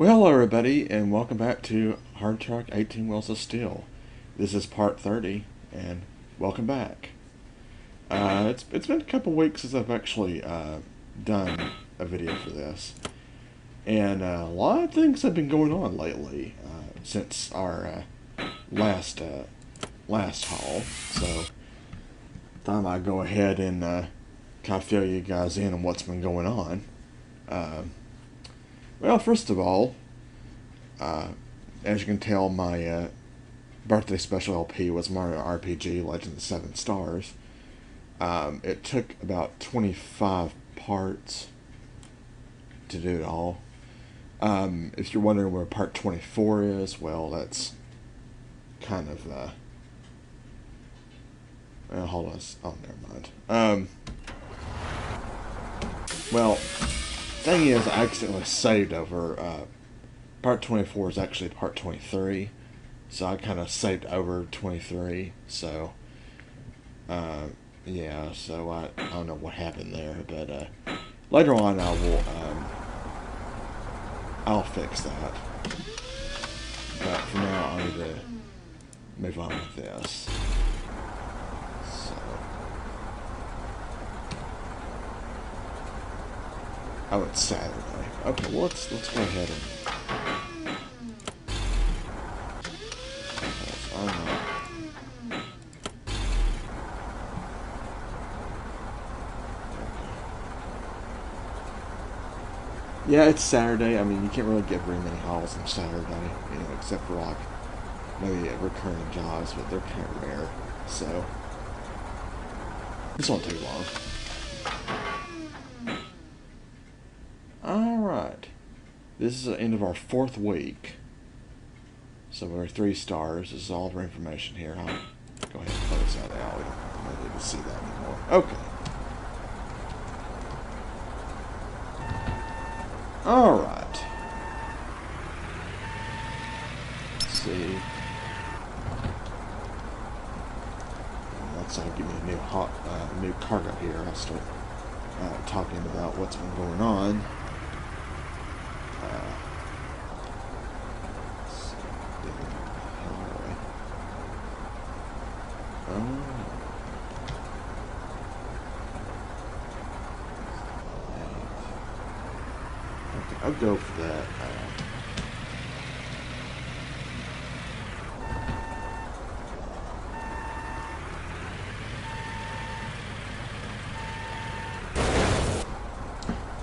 Well, hello everybody, and welcome back to Hard Truck 18 Wheels of Steel. This is part 30, and welcome back. It's been a couple weeks since I've actually done a video for this, and a lot of things have been going on lately since our last haul. So, thought I'd go ahead and kind of fill you guys in on what's been going on. Well, first of all, as you can tell, my birthday special LP was Mario RPG Legend of the Seven Stars. It took about 25 parts to do it all. If you're wondering where part 24 is, well, that's kind of, well, hold on, oh, never mind. Well, thing is, I accidentally saved over, part 24 is actually part 23, so I kind of saved over 23, so, yeah, so I don't know what happened there, but, later on I will, I'll fix that, but for now I need to move on with this, so, oh, it's Saturday. Okay, well, let's go ahead and yeah, it's Saturday. I mean, you can't really get very many hauls on Saturday, you know, except for like maybe recurring jobs, but they're kind of rare. So this won't take long. All right, this is the end of our 4th week. So we're 3 stars. This is all of our information here. I'll go ahead and close that out. We don't need to see that anymore. Okay. Alright. Let's see. Once I give me a new cargo here, I'll start talking about what's been going on. Okay, I'll go for that.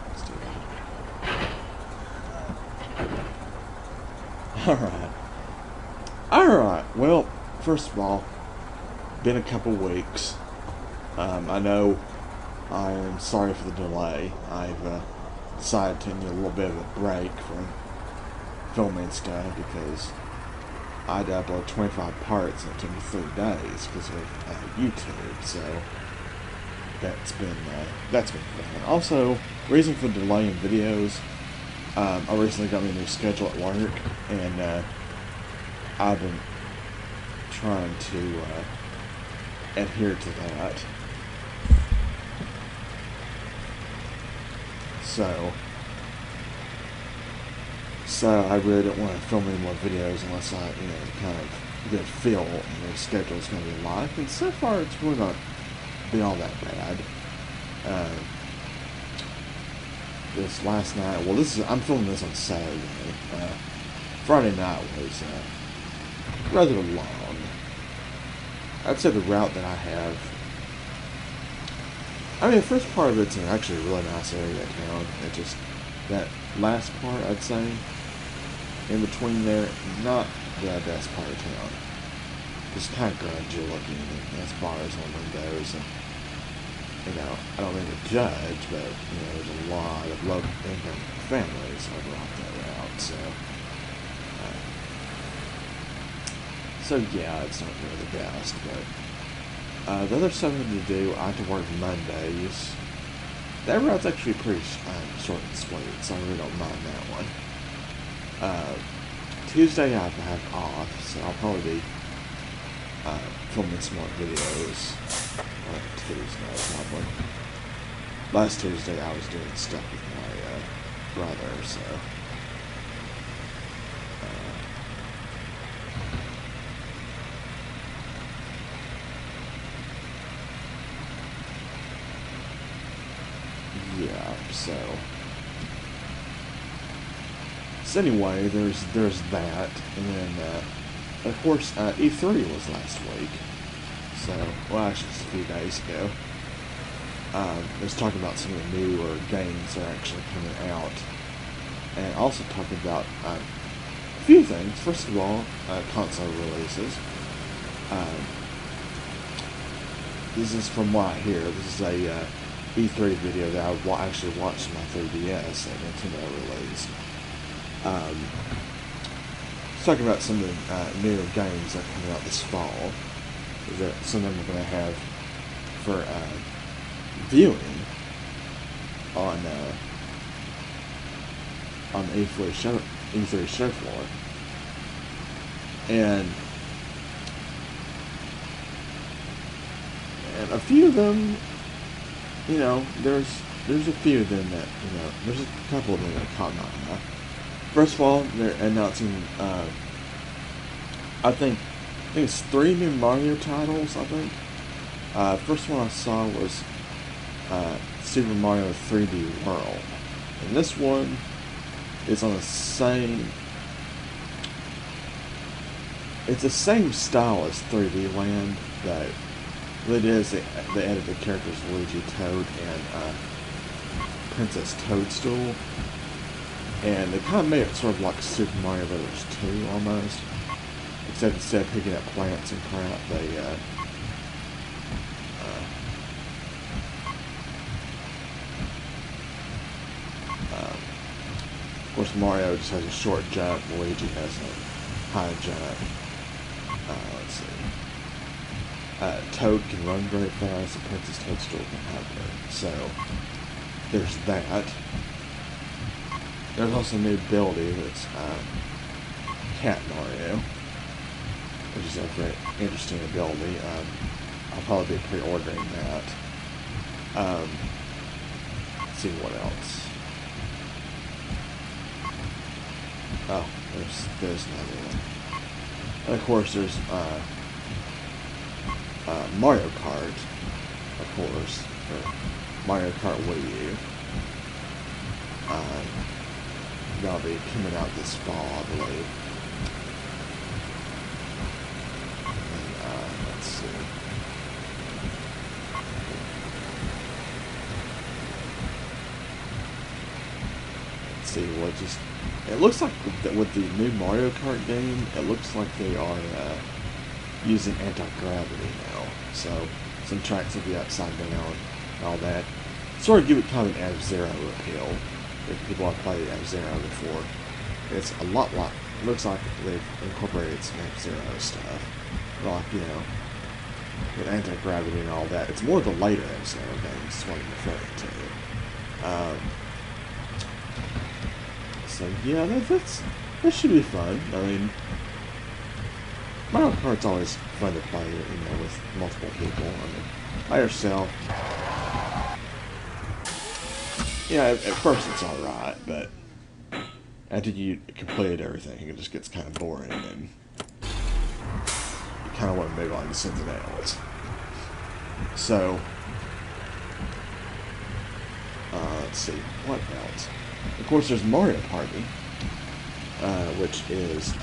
Let's do that. Alright, well, first of all, been a couple weeks. I know I am sorry for the delay. I've decided to need a little bit of a break from filming stuff because I had to upload 25 parts and it took me 3 days because of YouTube, so that's been fun. Also, reason for delaying videos, I recently got me a new schedule at work, and I've been trying to adhere to that. So I really don't want to film any more videos unless I, kind of get a feel the schedule's going to be live. And so far, it's really not been all that bad. This last night, well, I'm filming this on Saturday. Friday night was rather long. I'd say the route that I have. I mean, the first part of it's actually a really nice area of town. It just, that last part, I'd say, in between there, not the best part of town. Just kind of grungy looking, and there's bars on windows, and, I don't mean to judge, but, there's a lot of low-income families over off that route, so yeah, it's not really the best, but the other stuff I have to do, I have to work Mondays. That route's actually pretty short and sweet, so I really don't mind that one. Tuesday I have off, so I'll probably be filming some more videos on Tuesday, probably. Last Tuesday I was doing stuff with my brother, so So anyway, there's that, and then of course E3 was last week. So, well, actually, just a few days ago. It was talking about some of the newer games that are actually coming out, and also talking about a few things. First of all, console releases. This is from what I hear. This is a E3 video that I actually watched on my 3DS that Nintendo released. It's talking about some of the newer games that are coming out this fall. That some of them are going to have for viewing on the E3 show floor, and a few of them, there's a few of them that there's a couple of them that caught my eye. First of all, they're announcing I think it's 3 new Mario titles. I think first one I saw was Super Mario 3D World, and this one is on the same. It's the same style as 3D Land, but what it is, they added the characters Luigi, Toad, and Princess Toadstool, and they kind of made it sort of like Super Mario Bros. 2 almost, except instead of picking up plants and crap, they of course, Mario just has a short jump. Luigi has a high jump. Let's see. Toad can run very fast, and Princess Toadstool can hover. So, there's that. There's also a new ability that's Cat Mario, which is a very interesting ability. I'll probably be pre-ordering that. Let's see what else. Oh, there's another one. And of course, there's Mario Kart, of course, or Mario Kart Wii U. That'll be coming out this fall, I believe. And, let's see. Let's see what just. It looks like with the new Mario Kart game, it looks like they are using anti-gravity now. So some tracks will be upside down and all that. Sort of give it kind of an F-Zero appeal. If people have played F-Zero before, it's a lot. It looks like they've incorporated some F-Zero stuff, like with anti-gravity and all that. It's more the later F-Zero games. Is what I'm referring to. So yeah, that should be fun. I mean, Mario Kart's always fun to play, with multiple people. I mean, by yourself, at first it's alright, but after you completed everything, it just gets kind of boring, and you kind of want to move on to something else. So, let's see, what else? Of course, there's Mario Party, which is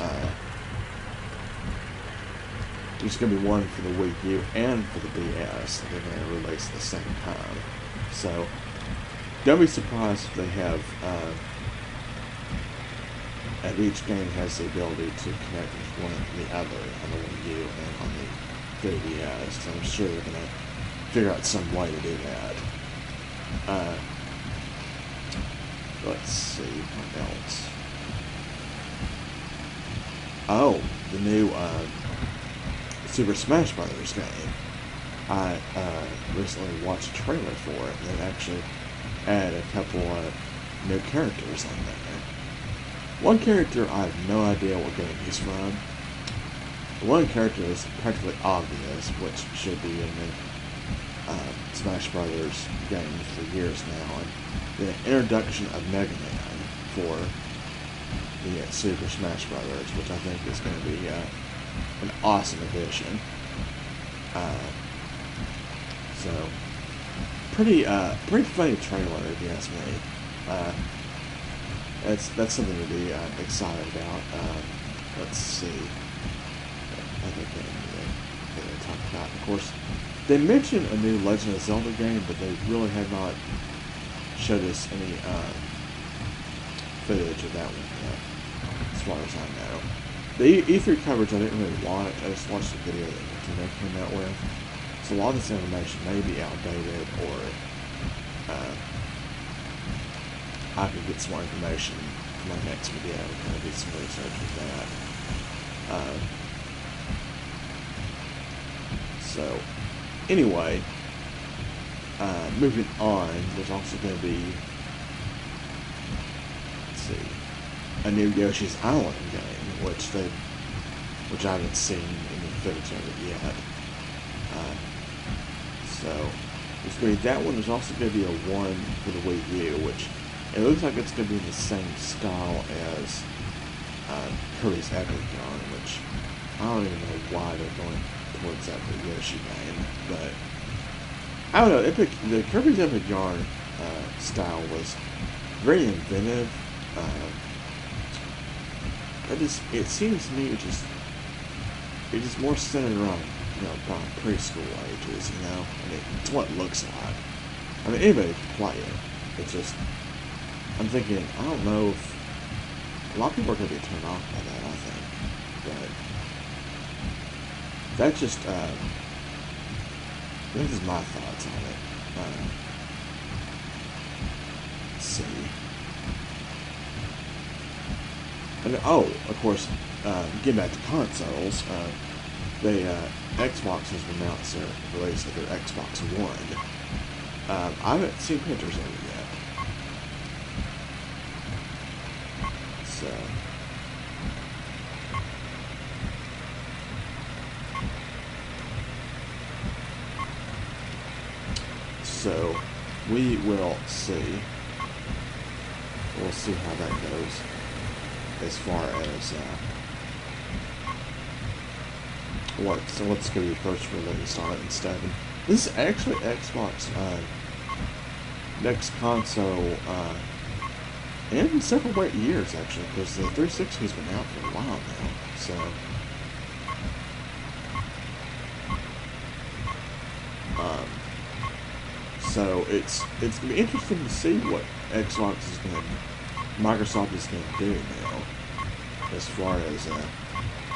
there's going to be one for the Wii U and for the DS. They're going to release at the same time. So, don't be surprised if they have and each game has the ability to connect with one or the other on the Wii U and on the 3DS. So I'm sure they're going to figure out some way to do that. Let's see, what else? Oh, the new Super Smash Brothers game. I recently watched a trailer for it. They actually add a couple new characters on there. One character, I have no idea what game he's from. One character is practically obvious, which should be in the Smash Brothers games for years now. And the introduction of Mega Man for the Super Smash Brothers, which I think is going to be an awesome addition. So, pretty funny trailer, if you ask me. That's something to be excited about. Let's see. Other game they talk about. Of course, they mentioned a new Legend of Zelda game, but they really have not showed us any footage of that one yet, as far as I know. The E3 coverage I didn't really watch. I just watched the video that Nintendo came out with. So a lot of this information may be outdated, or I could get some more information for my next video and kind of do some research with that. So, anyway, moving on, there's also going to be, let's see, a new Yoshi's Island game, which I haven't seen any footage of it yet. So, there's going to be that one. There's also going to be a one for the Wii U, which it looks like it's going to be in the same style as Kirby's Epic Yarn, which I don't even know why they're going towards that for Yoshi game, but I don't know. The Kirby's Epic Yarn style was very inventive. It seems to me it just more centered around about preschool ages. I mean, it's what it looks like. I mean, anybody can play it. It's just I'm thinking I don't know if a lot of people are going to be turned off by that. I think, but that's just this is my thoughts on it. Let's see. And of course, getting back to consoles, Xbox has announced their release of their Xbox One. I haven't seen pictures of it yet. So we will see. We'll see how that goes as far as what's going to be first released on it instead. This is actually Xbox next console in several years, actually, because the 360's been out for a while now. So it's going to be interesting to see what Microsoft is going to do now, as far as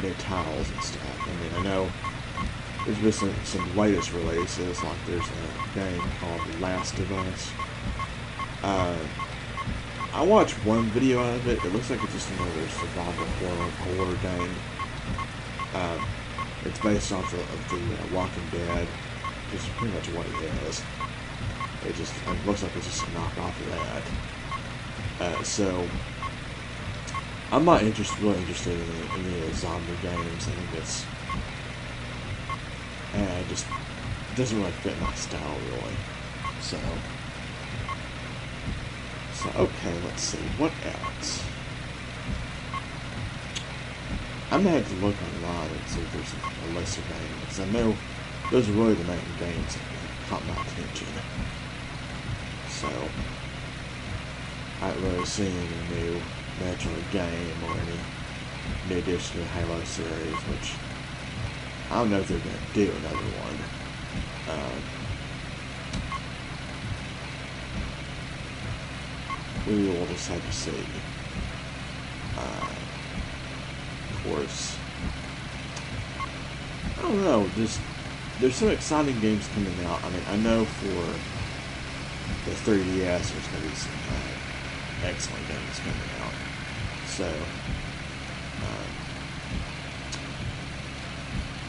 new titles and stuff. I mean, I know there's been some latest releases, like there's a game called The Last of Us. I watched one video out of it. It looks like it's just another survival horror game. It's based off of the Walking Dead, which is pretty much what it is. It looks like it's just a knockoff of that. So I'm not really interested in any of the zombie games. I think it's it just doesn't really fit my style, really. So okay, let's see what else. I'm gonna have to look online and see if there's a list of games, because I know those are really the main games that caught my attention. So I haven't really seen any new Metroid game or any new addition to the Halo series, which I don't know if they're going to do another one. We will just have to see. Of course, I don't know. There's some exciting games coming out. I mean, I know for the 3DS there's going to be some excellent games coming out. So,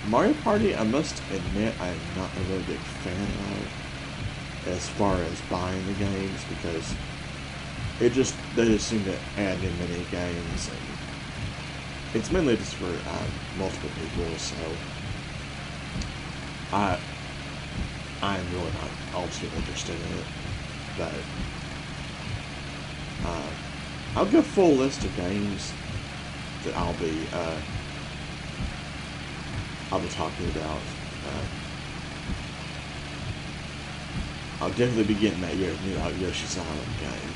Mario Party, I must admit, I am not a really big fan of as far as buying the games, because they just seem to add in many games, and it's mainly just for multiple people. So I'm really not all too interested in it. But I'll give a full list of games that I'll be talking about. I'll definitely be getting that new Yoshi's Island game.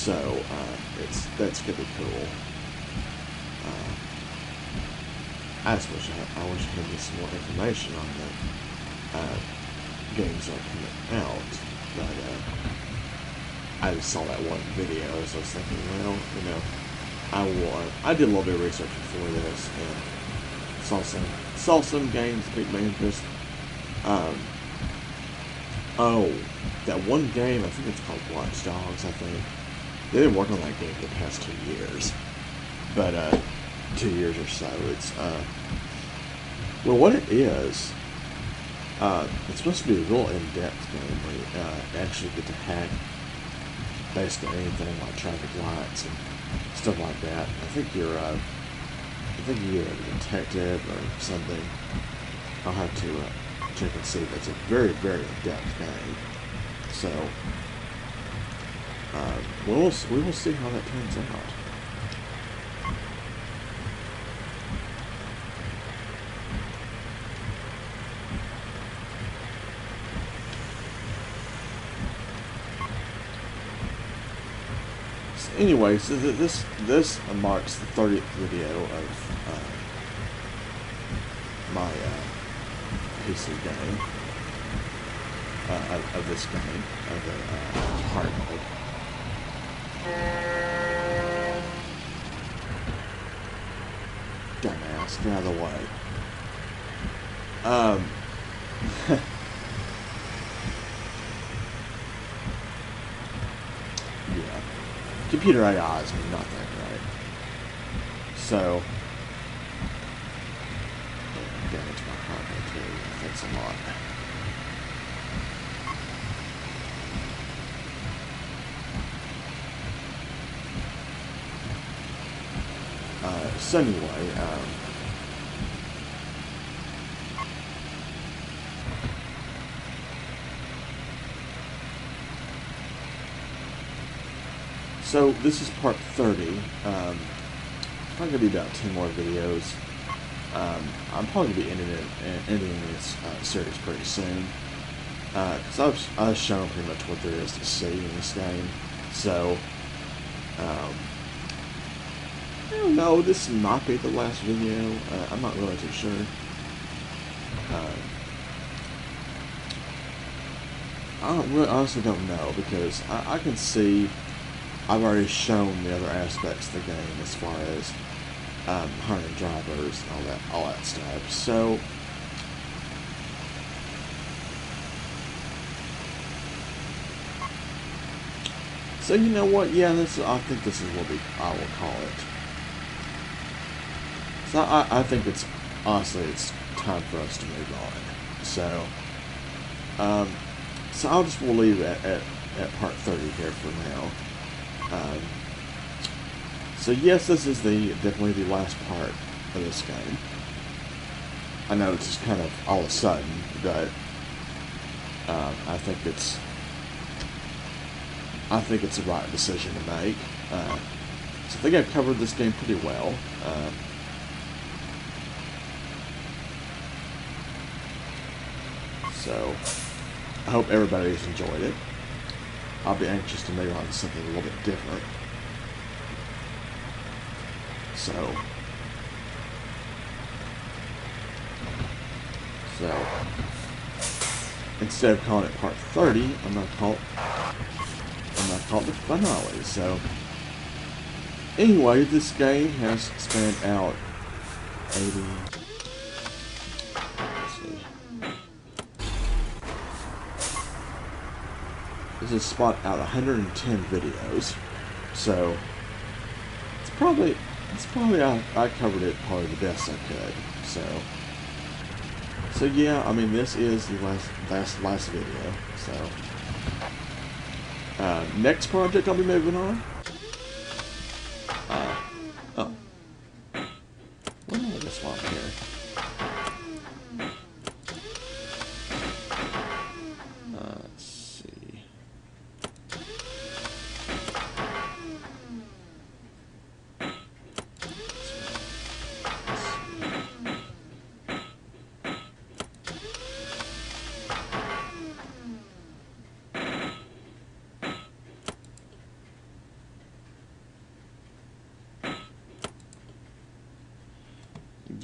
So that's gonna be cool. I just wish I had some more information on the games that are coming out, but I just saw that one video, so I was thinking, well, you know, I did a little bit of research before this and saw some games that piqued my interest. Oh, that one game, I think it's called Watch Dogs, I think. They've been working on that game for the past 2 years. But 2 years or so. It's well, what it is, it's supposed to be a real in-depth game where you actually get to hack basically anything like traffic lights and stuff like that. I think you're a detective or something. I'll have to check and see. But it's a very, very in-depth game. So we will see how that turns out. Anyway, so this marks the 30th video of my PC game, of this game, of the hard mode. Dumbass, get out of the way. Yeah. Computer AI is nothing, right? So, damage my hardware too. That's a lot. So anyway, so this is part 30. It's probably gonna be about 10 more videos. I'm probably gonna be ending this series pretty soon, because I've shown pretty much what there is to see in this game. So, I don't know. This might be the last video. I'm not really too sure. Honestly don't know, because I can see I've already shown the other aspects of the game as far as hiring drivers and all that stuff. So you know what? Yeah, I think this is what I will call it. So I think it's honestly it's time for us to move on. So we'll leave it at part 30 here for now. So yes, this is definitely the last part of this game. I know it's just kind of all of a sudden, but I think it's the right decision to make. So I think I've covered this game pretty well. So I hope everybody's enjoyed it. I'll be anxious to move on to something a little bit different. So instead of calling it part 30, I'm not call it the finale. So anyway, this game has spanned out 80. This has spot out 110 videos, so it's probably I covered it probably the best I could. So yeah, I mean, this is the last video. So next project I'll be moving on. Oh, well, I guess while I'm here. Let's see.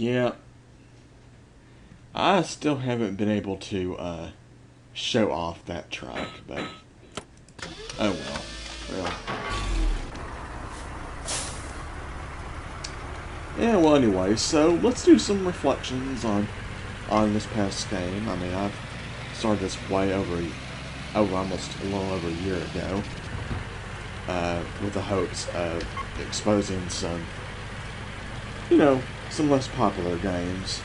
Yeah, I still haven't been able to show off that truck, but oh well. Well, yeah. Well, anyway, so let's do some reflections on this past game. I mean, I've started this way over almost a little over a year ago, with the hopes of exposing some, some less popular games,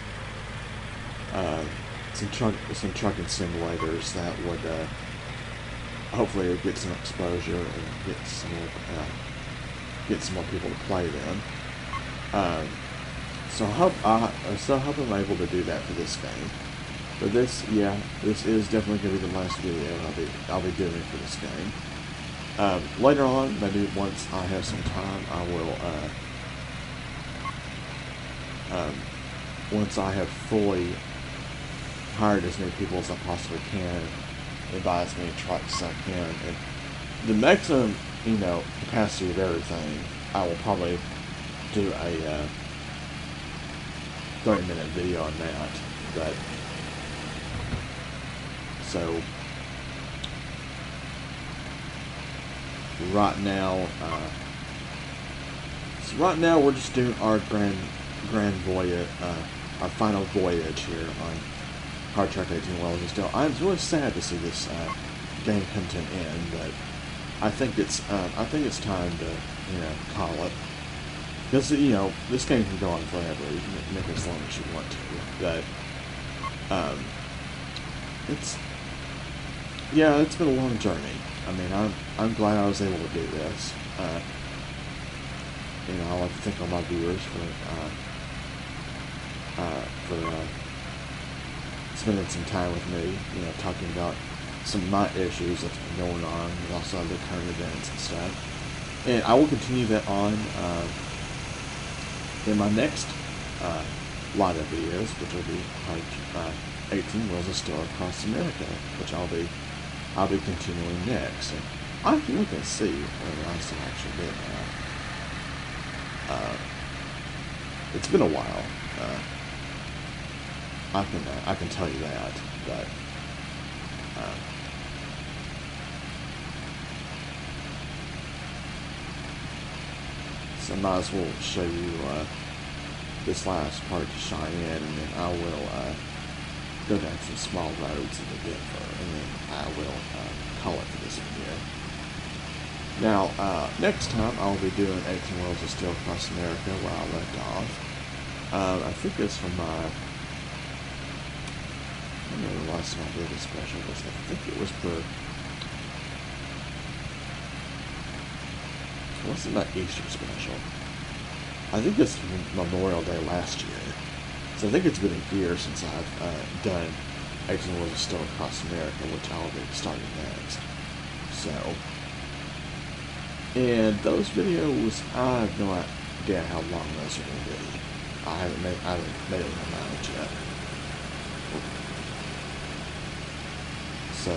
some trucking simulators that would hopefully get some exposure and get some more people to play them. So I hope I'm able to do that for this game. But this is definitely going to be the last video I'll be doing for this game. Later on, maybe once I have some time, I will. Once I have fully hired as many people as I possibly can, and buy as many trucks as I can, and the maximum, capacity of everything, I will probably do a 30-minute video on that. But so right now we're just doing our grand voyage, our final voyage here on Hard Truck 18 Wheels of Steel. I'm really sad to see this game come to an end, but I think it's time to call it, because this game can go on forever. You can make it as long as you want to, but it's been a long journey. I mean, I'm glad I was able to do this. I like to thank all my viewers for spending some time with me, talking about some of my issues that's been going on, and also other current events and stuff. And I will continue that on in my next lot of videos, which will be 18 Wheels of Steel Across America, which I'll be continuing next. And I can look and see whether I still actually did that. It's been a while. I can tell you that, but so I might as well show you this last part to shine in, and then I will go down some small roads in the Denver, and then I will call it for this video. Now, next time I'll be doing 18 Wheels of Steel Across America, where I left off. I think it's from my... I don't know the last time I did a special was. I think it was for... It wasn't my Easter special. I think it's Memorial Day last year. So I think it's been a year since I've done 18 Wheels of Steel Across America, which I'll be starting next. So... And those videos, I have no idea how long those are going to be. I haven't made up my mind yet. So,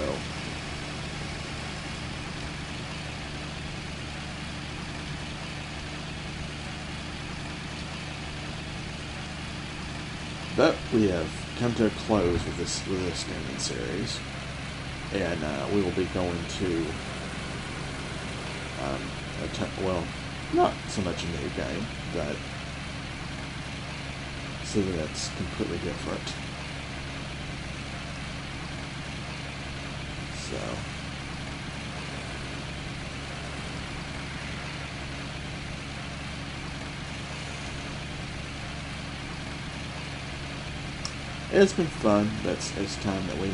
but we have come to a close with this gaming series, and we will be going to. Well, not so much a new game, but something that's completely different. So, it's been fun, but it's time that we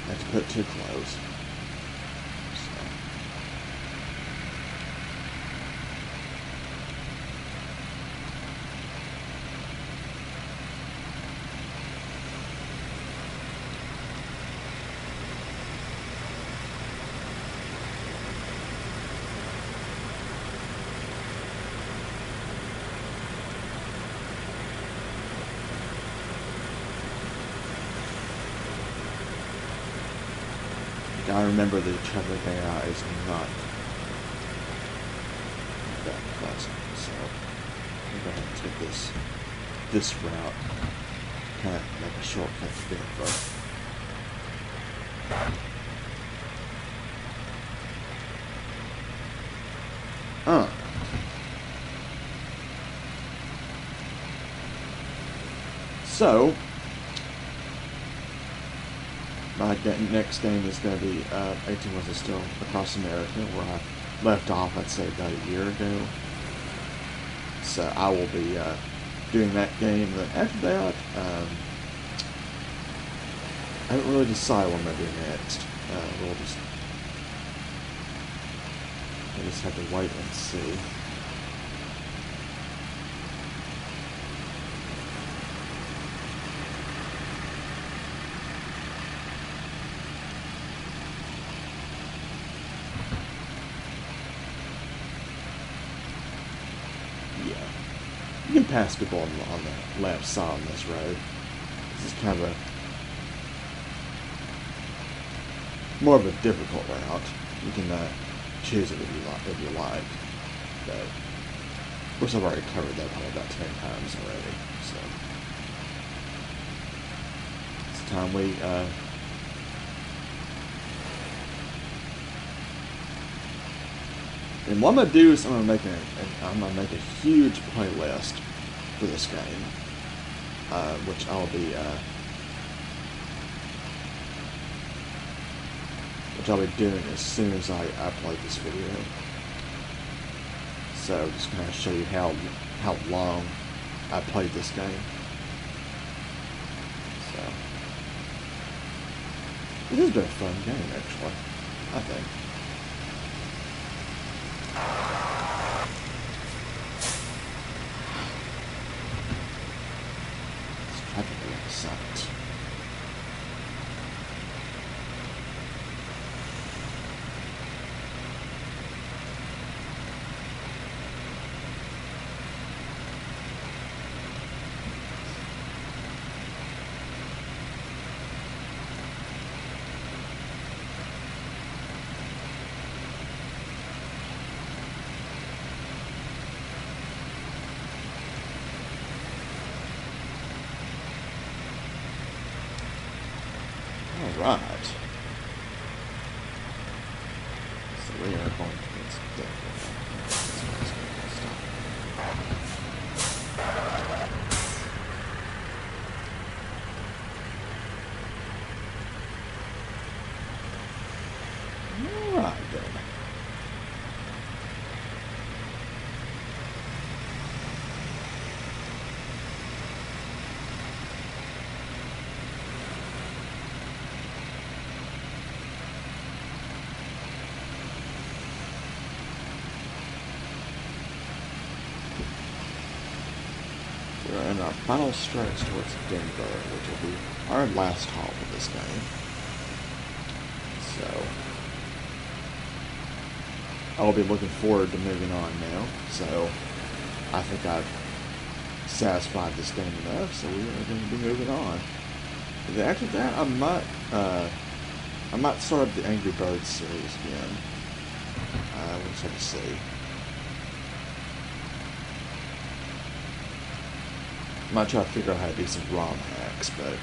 have to put it to a close. I remember the traffic AI is not that pleasant, so I'm going to take this this route. Kind of make a shortcut to Denver. So, my next game is going to be 18 Wonders of Steel Across America, where I left off, I'd say, about a year ago. So I will be doing that game. Then after that, I haven't really decided what I'm going to do next. I just have to wait and see. You can pass people on the left side on this road. This is kind of more of a difficult route. You can choose it if you like. But of course, I've already covered that probably about 10 times already. So it's time we and what I'm gonna do is I'm gonna make a huge playlist for this game, which I'll be doing as soon as I upload this video. So just kind of show you how long I played this game. So it has been a fun game, actually, I think. Let's try to get a sight. Alright. So we are going to get Alright then. We're in our final stretch towards Denver, which will be our last haul for this game. So, I'll be looking forward to moving on now. So, I think I've satisfied this game enough, so we are going to be moving on. And then after that, I might start up the Angry Birds series again. We'll just have to see. I might try to figure out how to do some ROM hacks, but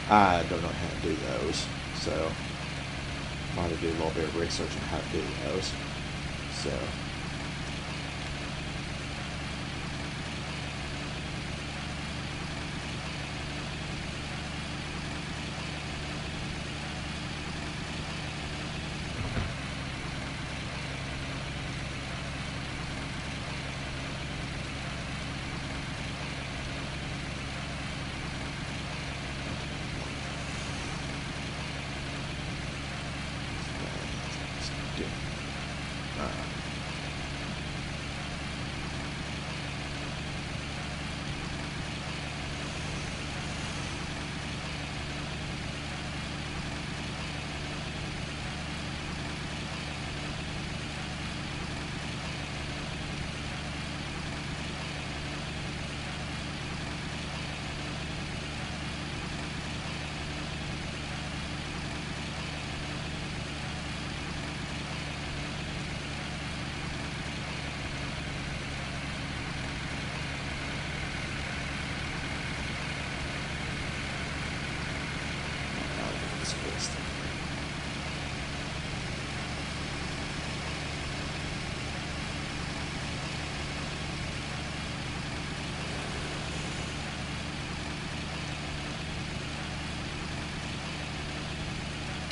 I don't know how to do those. So, might have to do a little bit of research on how to do those. So,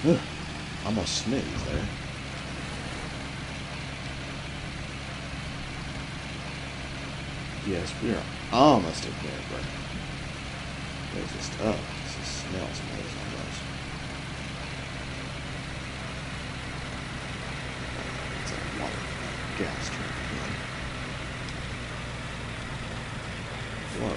Ugh, almost sneeze there. Yes, we are almost at Denver. It's just, oh, this smells amazing almost. It's a water gas truck again. Whoa.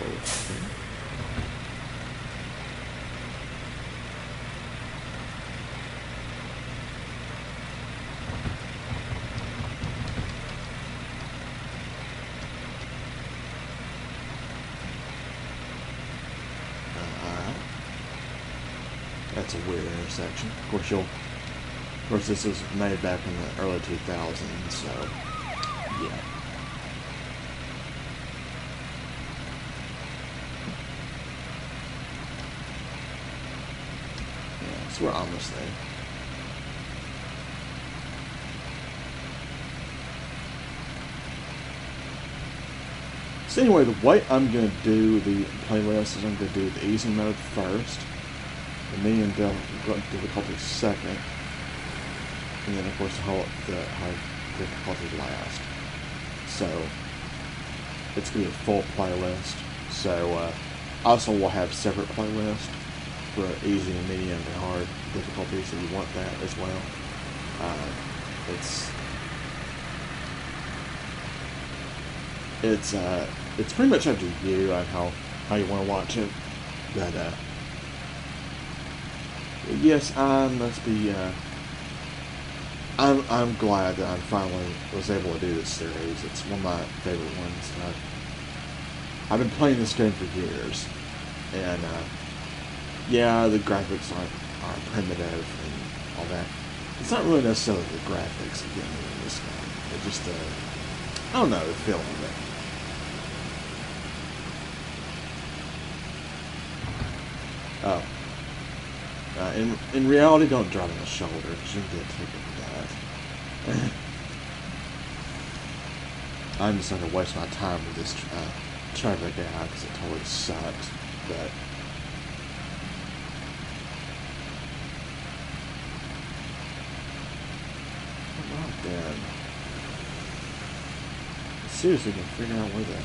That's a weird intersection. Of course, this was made back in the early 2000s, so yeah. Yeah, so we're almost there. So anyway, the way I'm going to do the playlist is I'm going to do the easy mode first, the medium difficulty second, and then of course the high difficulty last. So it's going to be a full playlist. So also we'll have separate playlists for easy, medium, and hard difficulties, so you want that as well. It's pretty much up to you on how you want to watch it. But yes, I'm glad that I finally was able to do this series. It's one of my favorite ones. I've been playing this game for years, and yeah, the graphics are primitive and all that. It's not really necessarily the graphics that get me in this game. It just I don't know, the feeling of it. Oh. In reality, don't drive on the shoulder, because you can get a ticket for that. I'm just not going to waste my time with this traffic out, because it totally sucks. But alright then. Seriously, can figure out where the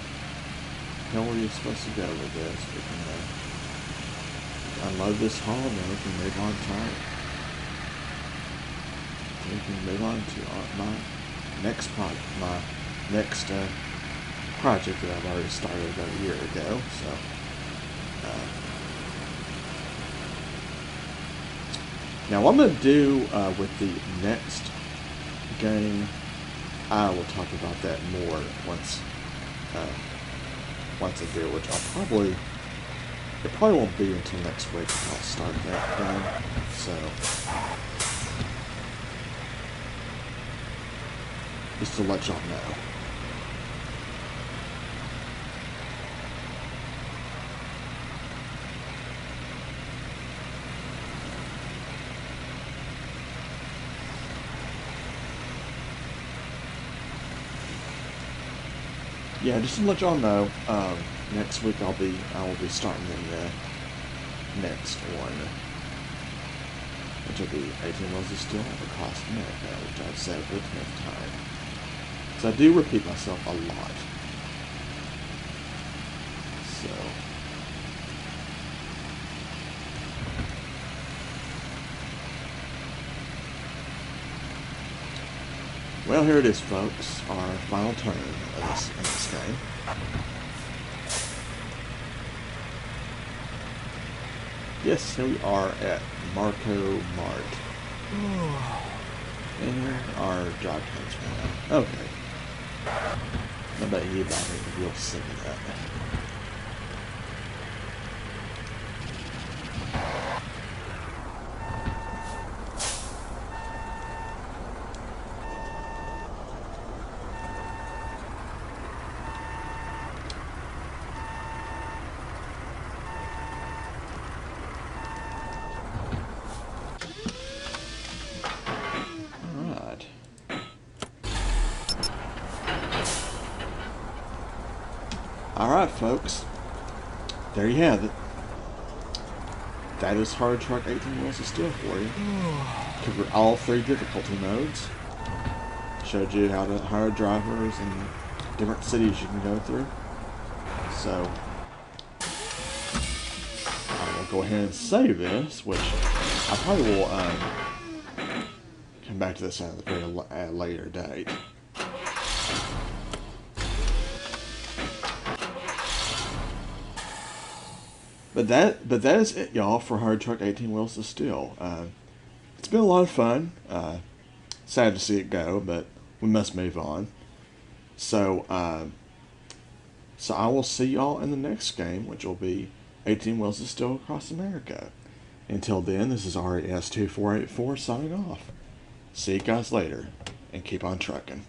hell are you supposed to go with this. We can unload this haul, and then we can move on to my next project that I've already started about a year ago. So now what I'm going to do with the next game, I will talk about that more once I do, which it probably won't be until next week I'll start that game. So just to let y'all know. Yeah, just to let y'all know, next week I will be starting the next one, which will be 18 Months of Steel Across America, which I've said for the 10th time. So I do repeat myself a lot. So well, here it is, folks. Our final turn in this game. Yes, here we are at Marco Mart. And here are drive times for now. Okay. I bet you about me real sick of that. Alright, folks. There you have it. that is Hard Truck 18 Wheels of Steel for you. Covered all 3 difficulty modes. Showed you how to hire drivers and different cities you can go through. So, I will go ahead and save this, which I probably will come back to this at a later date. But that is it, y'all, for Hard Truck 18 Wheels of Steel. It's been a lot of fun. Sad to see it go, but we must move on. So, so I will see y'all in the next game, which will be 18 Wheels of Steel Across America. Until then, this is RES2484 signing off. See you guys later, and keep on trucking.